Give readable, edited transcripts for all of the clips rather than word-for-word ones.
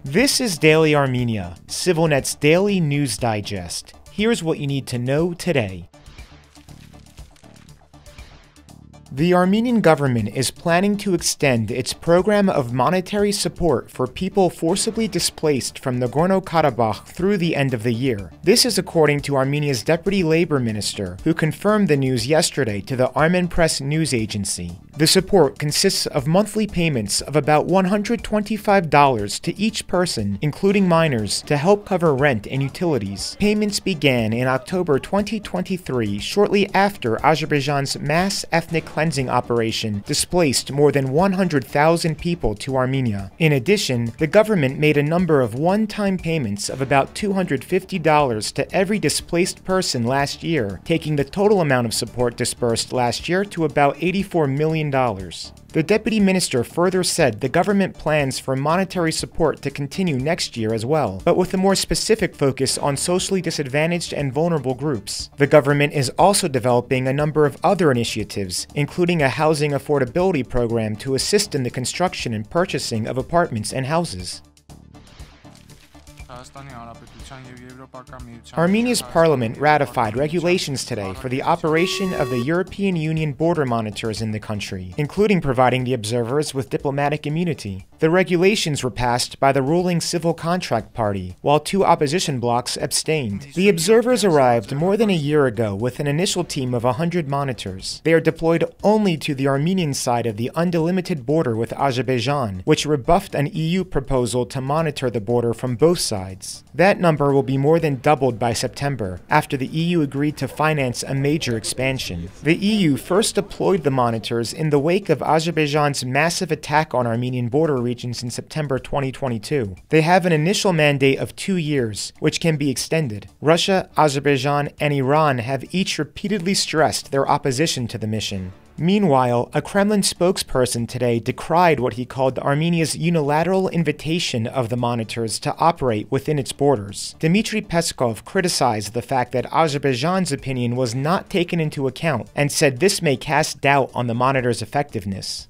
This is Daily Armenia, CivilNet's daily news digest. Here's what you need to know today. The Armenian government is planning to extend its program of monetary support for people forcibly displaced from Nagorno-Karabakh through the end of the year. This is according to Armenia's Deputy Labor Minister, who confirmed the news yesterday to the Armen Press news agency. The support consists of monthly payments of about $125 to each person, including minors, to help cover rent and utilities. Payments began in October 2023, shortly after Azerbaijan's mass ethnic cleansing operation displaced more than 100,000 people to Armenia. In addition, the government made a number of one-time payments of about $250 to every displaced person last year, taking the total amount of support disbursed last year to about $84 million. The deputy minister further said the government plans for monetary support to continue next year as well, but with a more specific focus on socially disadvantaged and vulnerable groups. The government is also developing a number of other initiatives, including a housing affordability program to assist in the construction and purchasing of apartments and houses. Armenia's parliament ratified regulations today for the operation of the European Union border monitors in the country, including providing the observers with diplomatic immunity. The regulations were passed by the ruling Civil Contract Party, while two opposition blocs abstained. The observers arrived more than a year ago with an initial team of 100 monitors. They are deployed only to the Armenian side of the undelimited border with Azerbaijan, which rebuffed an EU proposal to monitor the border from both sides. That number will be more than doubled by September, after the EU agreed to finance a major expansion. The EU first deployed the monitors in the wake of Azerbaijan's massive attack on Armenian border regions in September 2022. They have an initial mandate of 2 years, which can be extended. Russia, Azerbaijan, and Iran have each repeatedly stressed their opposition to the mission. Meanwhile, a Kremlin spokesperson today decried what he called Armenia's unilateral invitation of the monitors to operate within its borders. Dmitry Peskov criticized the fact that Azerbaijan's opinion was not taken into account and said this may cast doubt on the monitors' effectiveness.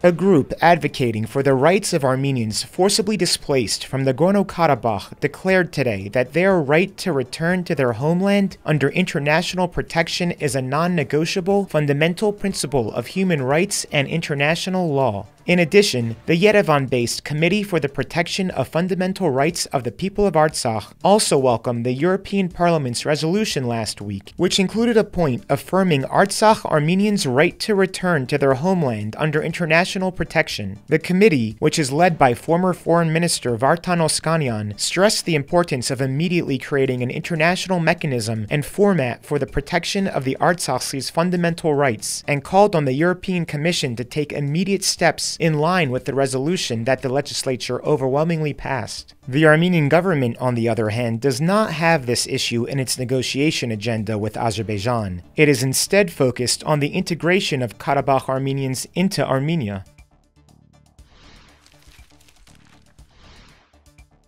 A group advocating for the rights of Armenians forcibly displaced from Nagorno-Karabakh declared today that their right to return to their homeland under international protection is a non-negotiable, fundamental principle of human rights and international law. In addition, the Yerevan-based Committee for the Protection of Fundamental Rights of the People of Artsakh also welcomed the European Parliament's resolution last week, which included a point affirming Artsakh Armenians' right to return to their homeland under international protection. The committee, which is led by former Foreign Minister Vartan Oskanian, stressed the importance of immediately creating an international mechanism and format for the protection of the Artsakhs' fundamental rights, and called on the European Commission to take immediate steps in line with the resolution that the legislature overwhelmingly passed. The Armenian government, on the other hand, does not have this issue in its negotiation agenda with Azerbaijan. It is instead focused on the integration of Karabakh Armenians into Armenia.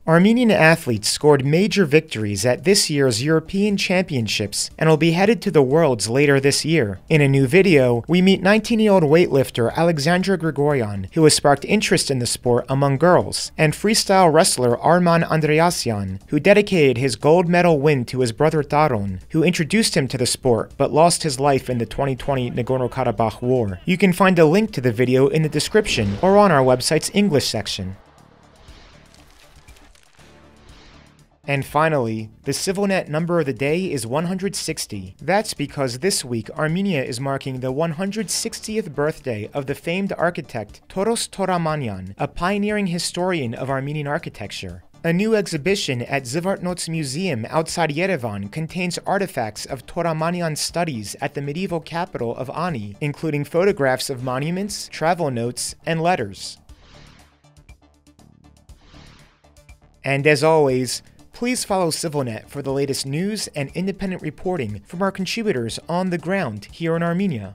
Armenian athletes scored major victories at this year's European Championships and will be headed to the Worlds later this year. In a new video, we meet 19-year-old weightlifter Alexandra Grigoryan, who has sparked interest in the sport among girls, and freestyle wrestler Arman Andreasyan, who dedicated his gold medal win to his brother Taron, who introduced him to the sport but lost his life in the 2020 Nagorno-Karabakh war. You can find a link to the video in the description or on our website's English section. And finally, the CivilNet number of the day is 160. That's because this week Armenia is marking the 160th birthday of the famed architect Toros Toramanyan, a pioneering historian of Armenian architecture. A new exhibition at Zvartnots Museum outside Yerevan contains artifacts of Toramanyan's studies at the medieval capital of Ani, including photographs of monuments, travel notes, and letters. And as always, please follow CivilNet for the latest news and independent reporting from our contributors on the ground here in Armenia.